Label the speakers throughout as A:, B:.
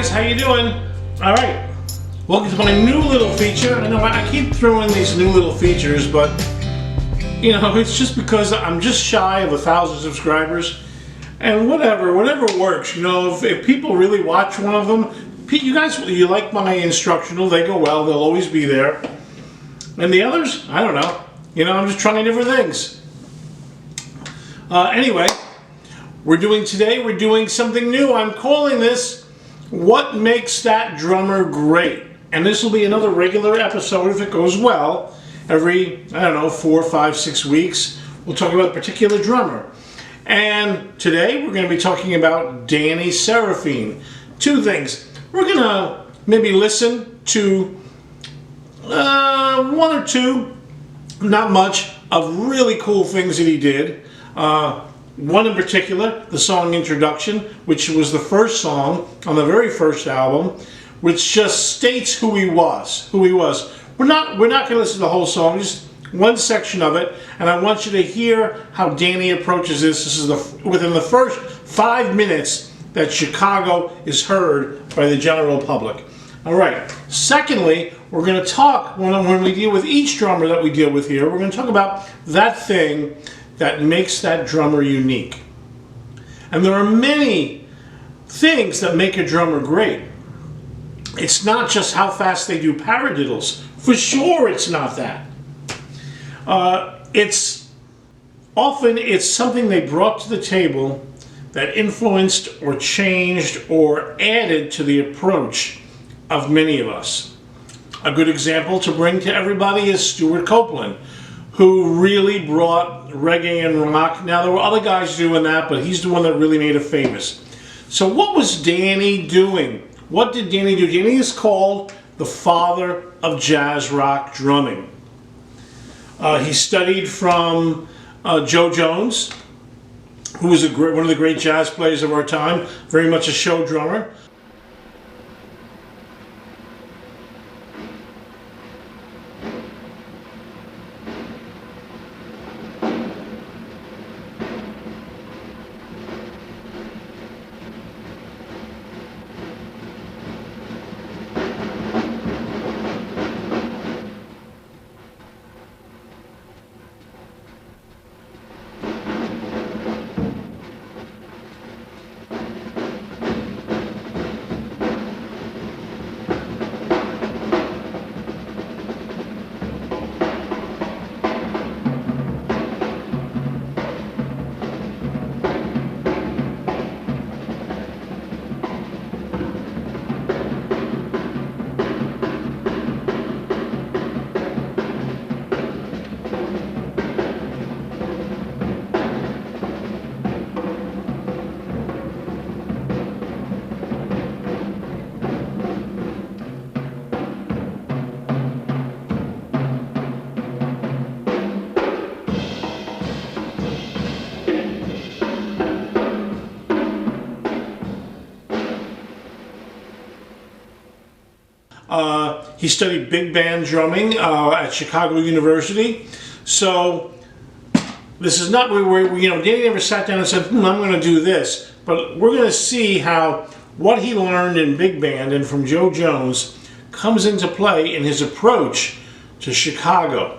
A: guys, how you doing? All right, welcome to my new little feature. I know I keep throwing these new little features, but you know, it's just because I'm just shy of 1,000 subscribers, and whatever works. You know, if people really watch one of them, you guys, you like my instructional, they go well, they'll always be there. And the others, I don't know. You know, I'm just trying different things. Anyway, we're doing something new. I'm calling this What Makes That Drummer Great? And this will be another regular episode if it goes well. Every, I don't know, 4, 5, 6 weeks, we'll talk about a particular drummer. And today we're going to be talking about Danny Seraphine. Two things. We're going to maybe listen to one or two, not much, of really cool things that he did. One in particular, the song Introduction, which was the first song on the very first album, which just states who he was. We're not going to listen to the whole song, just one section of it, and I want you to hear how Danny approaches this. This is within the first 5 minutes that Chicago is heard by the general public. All right. Secondly, we're going to talk, when we deal with each drummer that we deal with here, we're going to talk about that thing that makes that drummer unique. And there are many things that make a drummer great. It's not just how fast they do paradiddles. For sure it's not that. It's something they brought to the table that influenced or changed or added to the approach of many of us. A good example to bring to everybody is Stuart Copeland, who really brought reggae and rock. Now, there were other guys doing that, but he's the one that really made it famous. So what was Danny doing? What did Danny do? Danny is called the father of jazz rock drumming. He studied from Joe Jones, who was one of the great jazz players of our time, very much a show drummer. He studied big band drumming at Chicago University. So this is not where Danny never sat down and said, I'm going to do this. But we're going to see how what he learned in big band and from Joe Jones comes into play in his approach to Chicago.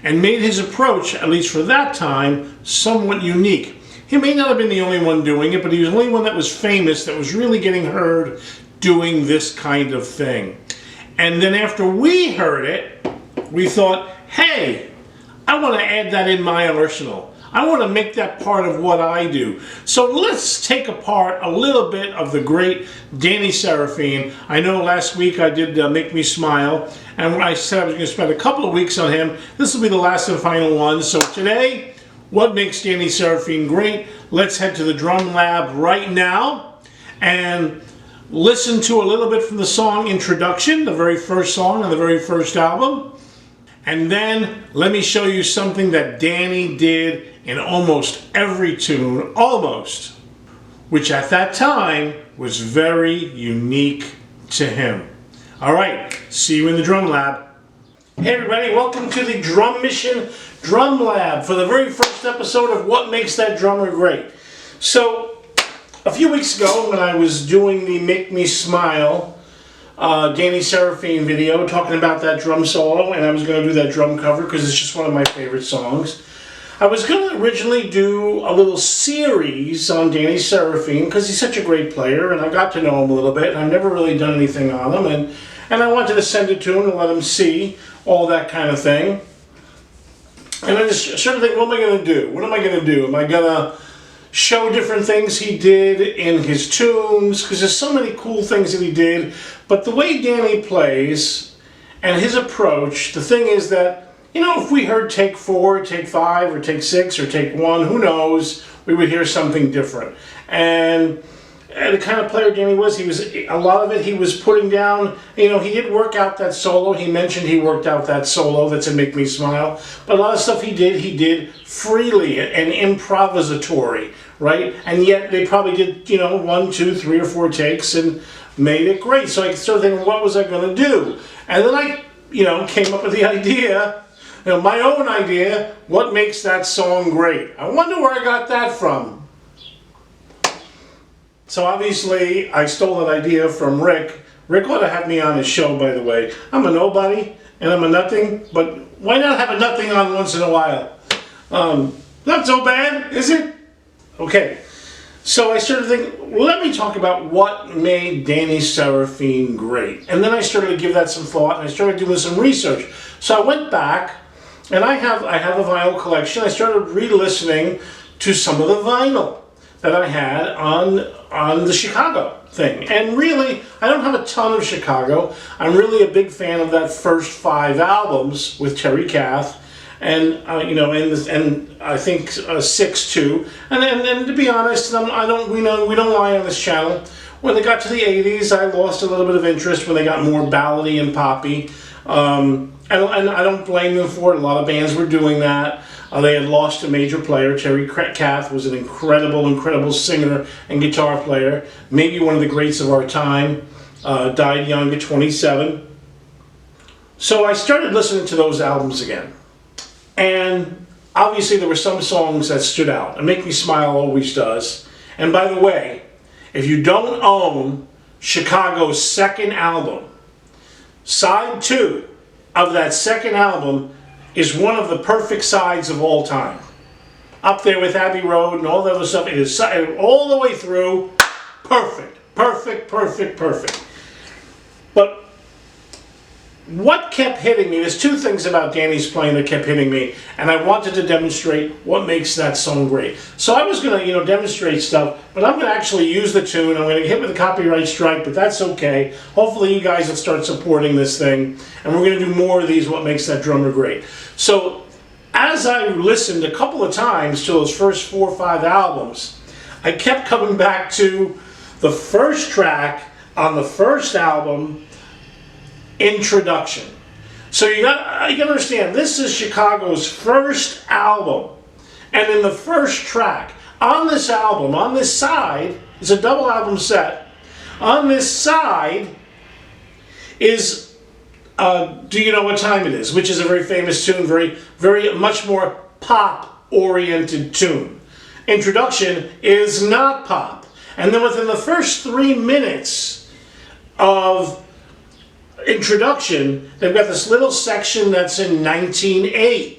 A: And made his approach, at least for that time, somewhat unique. He may not have been the only one doing it, but he was the only one that was famous, that was really getting heard doing this kind of thing. And then after we heard it, we thought, hey, I want to add that in my arsenal. I want to make that part of what I do. So let's take apart a little bit of the great Danny Seraphine. I know last week I did Make Me Smile, and I said I was going to spend a couple of weeks on him. This will be the last and final one. So today, what makes Danny Seraphine great? Let's head to the drum lab right now and listen to a little bit from the song Introduction, the very first song on the very first album. And then let me show you something that Danny did in almost every tune, which at that time was very unique to him. All right, see you in the drum lab. Hey everybody, welcome to the Drum Mission Drum Lab for the very first episode of What Makes That Drummer Great. So, A few weeks ago when I was doing the Make Me Smile Danny Seraphine video talking about that drum solo, and I was going to do that drum cover because it's just one of my favorite songs. I was going to originally do a little series on Danny Seraphine because he's such a great player, and I got to know him a little bit, and I've never really done anything on him, and I wanted to send it to him and let him see all that kind of thing. And I just started thinking, what am I going to do? What am I going to do? Am I going to show different things he did in his tunes? Because there's so many cool things that he did. But the way Danny plays and his approach, the thing is that, you know, if we heard take 4, take 5, or take 6, or take 1, who knows, we would hear something different. And the kind of player Danny was, a lot of it he was putting down, you know, he did work out that solo. He mentioned he worked out that solo that's in Make Me Smile. But a lot of stuff he did freely and improvisatory, right? And yet they probably did, you know, 1, 2, 3, or 4 takes and made it great. So I started thinking, what was I going to do? And then I, you know, came up with the idea, you know, my own idea, what makes that song great? I wonder where I got that from. So obviously, I stole that idea from Rick. Rick ought to have me on his show, by the way. I'm a nobody, and I'm a nothing, but why not have a nothing on once in a while? Not so bad, is it? Okay, so I started thinking, well, let me talk about what made Danny Seraphine great. And then I started to give that some thought, and I started doing some research. So I went back, and I have a vinyl collection. I started re-listening to some of the vinyl that I had on the Chicago thing. And really, I don't have a ton of Chicago. I'm really a big fan of that first 5 albums with Terry Kath, and you know, and I think 6 too. And to be honest, we don't lie on this channel. When they got to the 80s, I lost a little bit of interest when they got more ballady and poppy. And I don't blame them for it. A lot of bands were doing that. They had lost a major player. Terry Kath was an incredible singer and guitar player. Maybe one of the greats of our time. Died young at 27. So I started listening to those albums again. And obviously there were some songs that stood out. And Make Me Smile always does. And by the way, if you don't own Chicago's second album, side 2 of that second album is one of the perfect sides of all time. Up there with Abbey Road and all the other stuff. It is all the way through perfect. But what kept hitting me, there's 2 things about Danny's playing that kept hitting me, and I wanted to demonstrate what makes that song great. So I was going to, you know, demonstrate stuff, but I'm going to actually use the tune. I'm going to get hit with a copyright strike, but that's okay. Hopefully you guys will start supporting this thing, and we're going to do more of these, what makes that drummer great. So as I listened a couple of times to those first 4 or 5 albums, I kept coming back to the first track on the first album, Introduction. So you got to understand, this is Chicago's first album, and in the first track on this album, on this side, it's a double album set. On this side is Do You Know What Time It Is, which is a very famous tune, very much more pop oriented tune. Introduction is not pop, and then within the first 3 minutes of Introduction, they've got this little section that's in 19/8,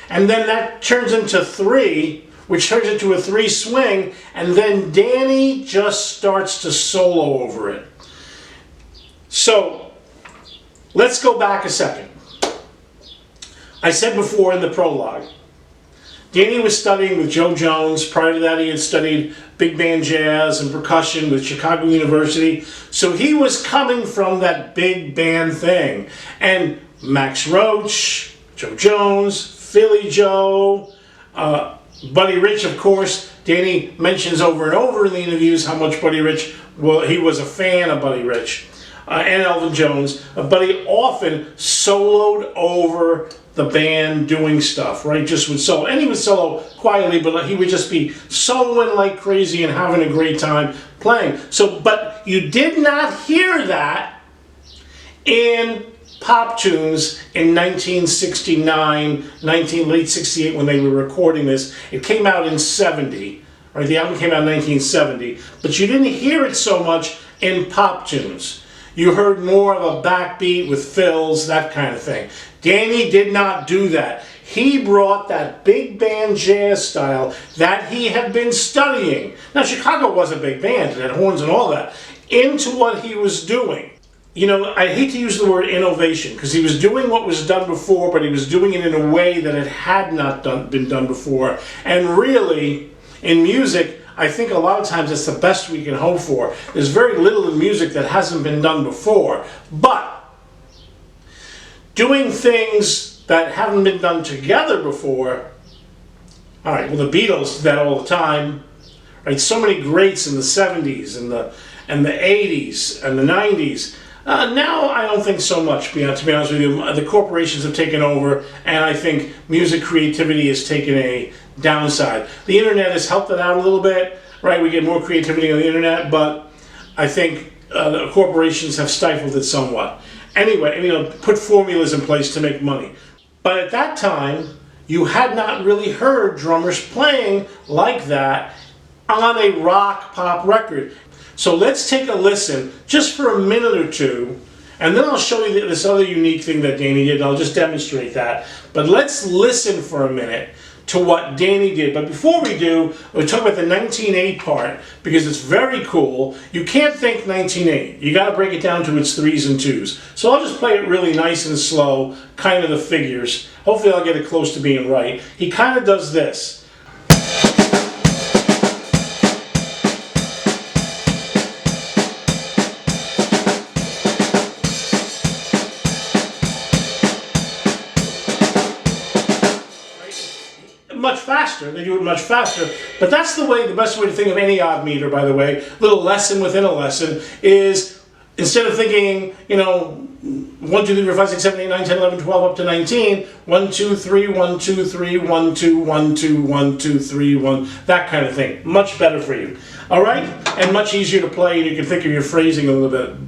A: and then that turns into 3, which turns into a 3 swing, and then Danny just starts to solo over it. So let's go back a second. I said before in the prologue, Danny was studying with Joe Jones. Prior to that, he had studied big band jazz and percussion with Chicago University. So he was coming from that big band thing. And Max Roach, Joe Jones, Philly Joe, Buddy Rich, of course. Danny mentions over and over in the interviews how much Buddy Rich, well, he was a fan of Buddy Rich and Elvin Jones. Buddy often soloed over the band doing stuff, right? Just would solo. And he would solo quietly, but he would just be soloing like crazy and having a great time playing. So, but you did not hear that in pop tunes in 1969, late 68 when they were recording this. It came out in 70. Right? The album came out in 1970, but you didn't hear it so much in pop tunes. You heard more of a backbeat with fills, that kind of thing. Danny did not do that. He brought that big band jazz style that he had been studying. Now, Chicago was a big band, it had horns and all that, into what he was doing. You know, I hate to use the word innovation, because he was doing what was done before, but he was doing it in a way that it had not been done before. And really, in music, I think a lot of times it's the best we can hope for. There's very little in music that hasn't been done before. But doing things that haven't been done together before, all right, well, the Beatles did that all the time. Right? So many greats in the 70s and the 80s and the 90s. Now, I don't think so much, to be honest with you. The corporations have taken over, and I think music creativity has taken a downside. The internet has helped it out a little bit, right? We get more creativity on the internet, but I think the corporations have stifled it somewhat. Anyway, you know, put formulas in place to make money. But at that time, you had not really heard drummers playing like that on a rock pop record. So let's take a listen, just for a minute or two, and then I'll show you this other unique thing that Danny did, and I'll just demonstrate that. But let's listen for a minute to what Danny did. But before we do, we'll talk about the 19/8 part, because it's very cool. You can't think 19/8. You got to break it down to its 3s and 2s. So I'll just play it really nice and slow, kind of the figures. Hopefully I'll get it close to being right. He kind of does this. Much faster. They do it much faster. But that's the best way to think of any odd meter, by the way. Little lesson within a lesson is, instead of thinking, you know, 1, 2, 3, 4, 5, 6, 7, 8, 9, 10, 11, 12 up to 19, 1, 2, 3, 1, 2, 3, 1, 2, 1, 2, 1, 2, 3, 1, that kind of thing. Much better for you. All right? And much easier to play, and you can think of your phrasing a little bit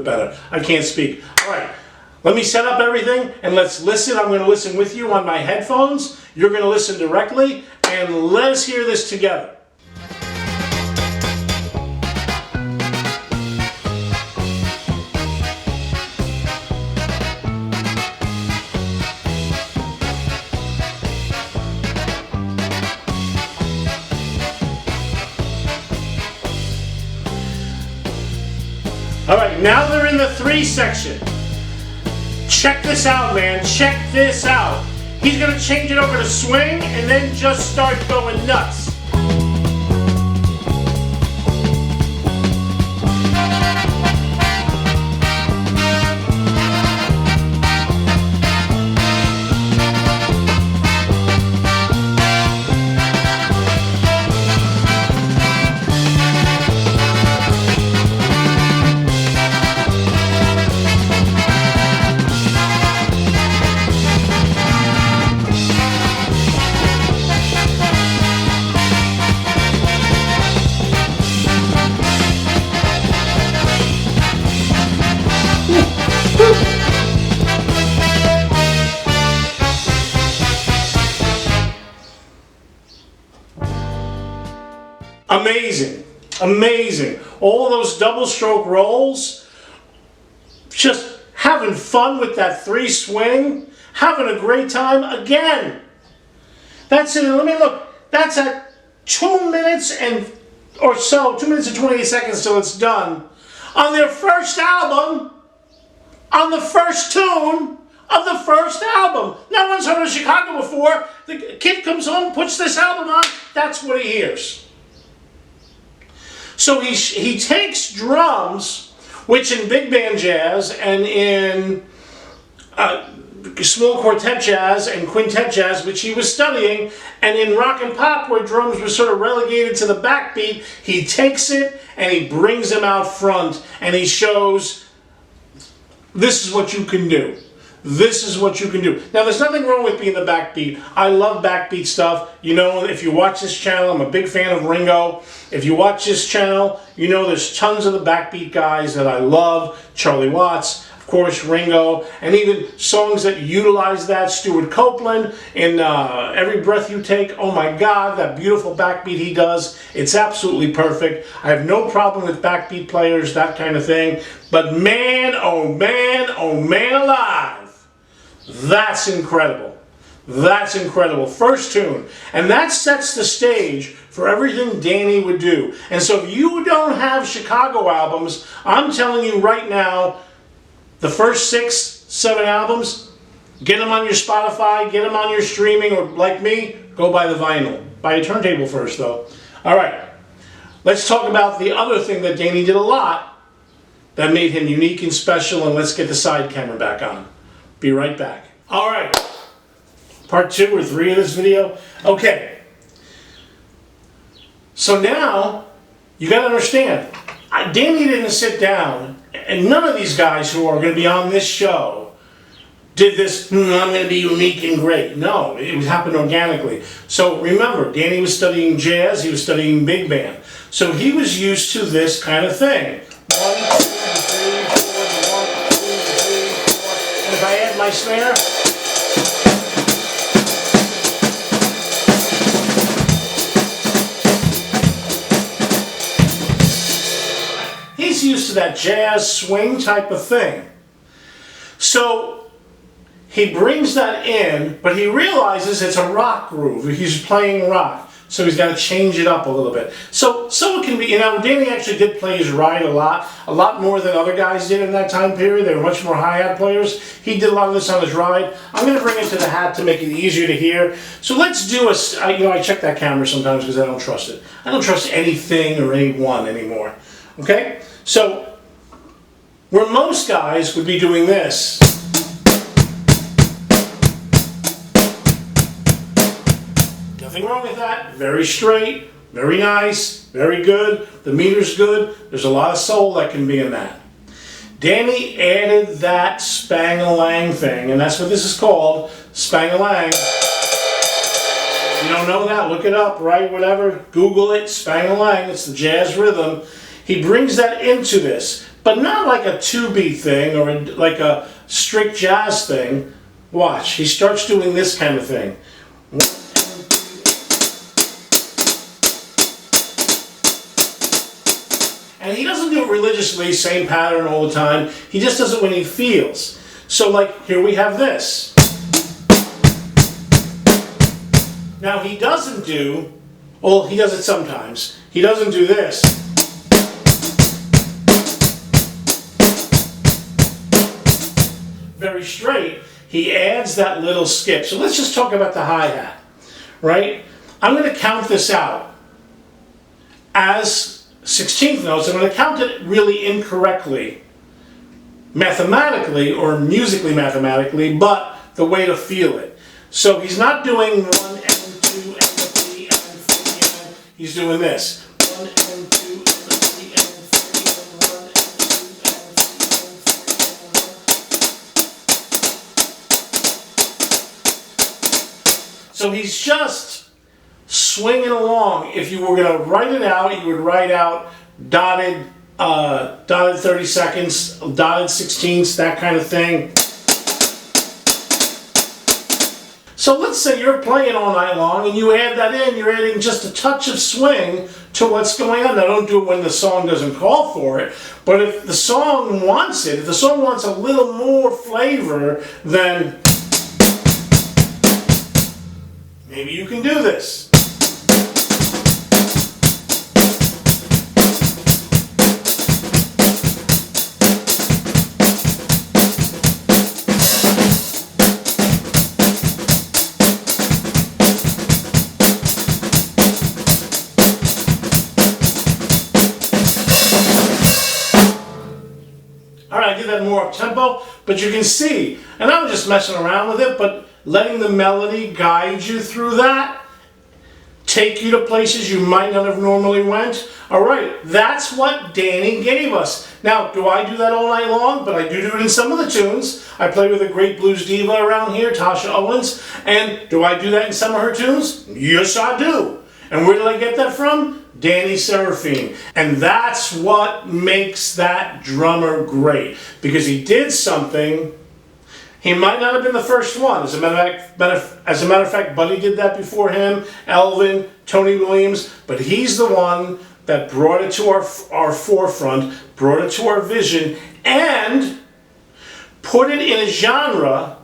A: better. I can't speak. All right. Let me set up everything and let's listen. I'm going to listen with you on my headphones. You're going to listen directly, and let us hear this together. All right, now they're in the 3 section. Check this out, man. Check this out. He's going to change it over to swing and then just start going nuts. Amazing, amazing. All of those double stroke rolls, just having fun with that 3 swing, having a great time again. That's it. Let me look. That's at 2 minutes and or so, 2 minutes and 28 seconds till it's done. On their first album, on the first tune of the first album. No one's heard of Chicago before. The kid comes home, puts this album on, that's what he hears. So he takes drums, which in big band jazz and in small quartet jazz and quintet jazz, which he was studying, and in rock and pop, where drums were sort of relegated to the backbeat, he takes it and he brings them out front and he shows, this is what you can do. This is what you can do. Now, there's nothing wrong with being the backbeat. I love backbeat stuff. You know, if you watch this channel, I'm a big fan of Ringo. If you watch this channel, you know there's tons of the backbeat guys that I love. Charlie Watts. Of course, Ringo, and even songs that utilize that. Stuart Copeland in Every Breath You Take. Oh my God, that beautiful backbeat he does. It's absolutely perfect. I have no problem with backbeat players, that kind of thing. But man, oh man alive, that's incredible. That's incredible. First tune. And that sets the stage for everything Danny would do. And so if you don't have Chicago albums, I'm telling you right now, the first 6, 7 albums, get them on your Spotify, get them on your streaming, or like me, go buy the vinyl. Buy a turntable first though. All right, let's talk about the other thing that Danny did a lot that made him unique and special, and let's get the side camera back on. Be right back. All right. Part 2 or 3 of this video. Okay. So now, you got to understand, Danny didn't sit down, and none of these guys who are going to be on this show did this, I'm going to be unique and great. No, it happened organically. So remember, Danny was studying jazz, he was studying big band. So he was used to this kind of thing. 1, 2, 3, 4, 1, 2, 3, 4. And if I add my snare, used to that jazz swing type of thing. So he brings that in, but he realizes it's a rock groove. He's playing rock, so he's got to change it up a little bit. So it can be, you know, Danny actually did play his ride a lot more than other guys did in that time period. They were much more hi-hat players. He did a lot of this on his ride. I'm going to bring it to the hat to make it easier to hear. So let's do I check that camera sometimes because I don't trust it. I don't trust anything or anyone anymore. Okay? So, where most guys would be doing this, nothing wrong with that, very straight, very nice, very good, the meter's good, there's a lot of soul that can be in that. Danny added that spang-a-lang thing, and that's what this is called, spang-a-lang. If you don't know that, look it up, right, whatever, Google it, spang-a-lang, it's the jazz rhythm. He brings that into this, but not like a 2-beat thing or like a strict jazz thing. Watch, he starts doing this kind of thing. And he doesn't do it religiously, same pattern all the time. He just does it when he feels. So like, here we have this. Now he doesn't do, well, he does it sometimes. He doesn't do this. Very straight, he adds that little skip. So let's just talk about the hi-hat, right? I'm going to count this out as 16th notes. I'm going to count it really incorrectly, mathematically or musically mathematically, but the way to feel it. So he's not doing 1 and 2 and 3 and 3 and he's doing this. 1 and 2 and 3 and 3 and 1 and 2 and 3 and 3 and 1. So he's just swinging along. If you were going to write it out, you would write out dotted 30 seconds, dotted 16ths, that kind of thing. So let's say you're playing all night long and you add that in, you're adding just a touch of swing to what's going on. Now don't do it when the song doesn't call for it, but if the song wants it, if the song wants a little more flavor, then maybe you can do this. I did that more up-tempo, but you can see, and I'm just messing around with it, but letting the melody guide you through that, take you to places you might not have normally went. All right, that's what Danny gave us. Now, do I do that all night long? But I do it in some of the tunes. I play with a great blues diva around here, Tasha Owens, and do I do that in some of her tunes? Yes, I do. And where did I get that from? Danny Seraphine. And that's what makes that drummer great. Because he did something. He might not have been the first one. As a matter of fact, Buddy did that before him, Elvin, Tony Williams, but he's the one that brought it to our forefront, brought it to our vision, and put it in a genre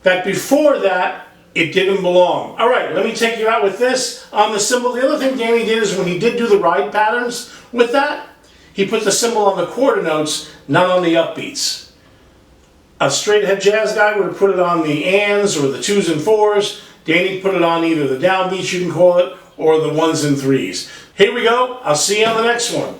A: that before that, it didn't belong. All right, let me take you out with this on the cymbal. The other thing Danny did is when he did do the ride patterns with that, he put the cymbal on the quarter notes, not on the upbeats. A straight ahead jazz guy would have put it on the ands or the 2s and 4s. Danny put it on either the downbeats, you can call it, or the 1s and 3s. Here we go. I'll see you on the next one.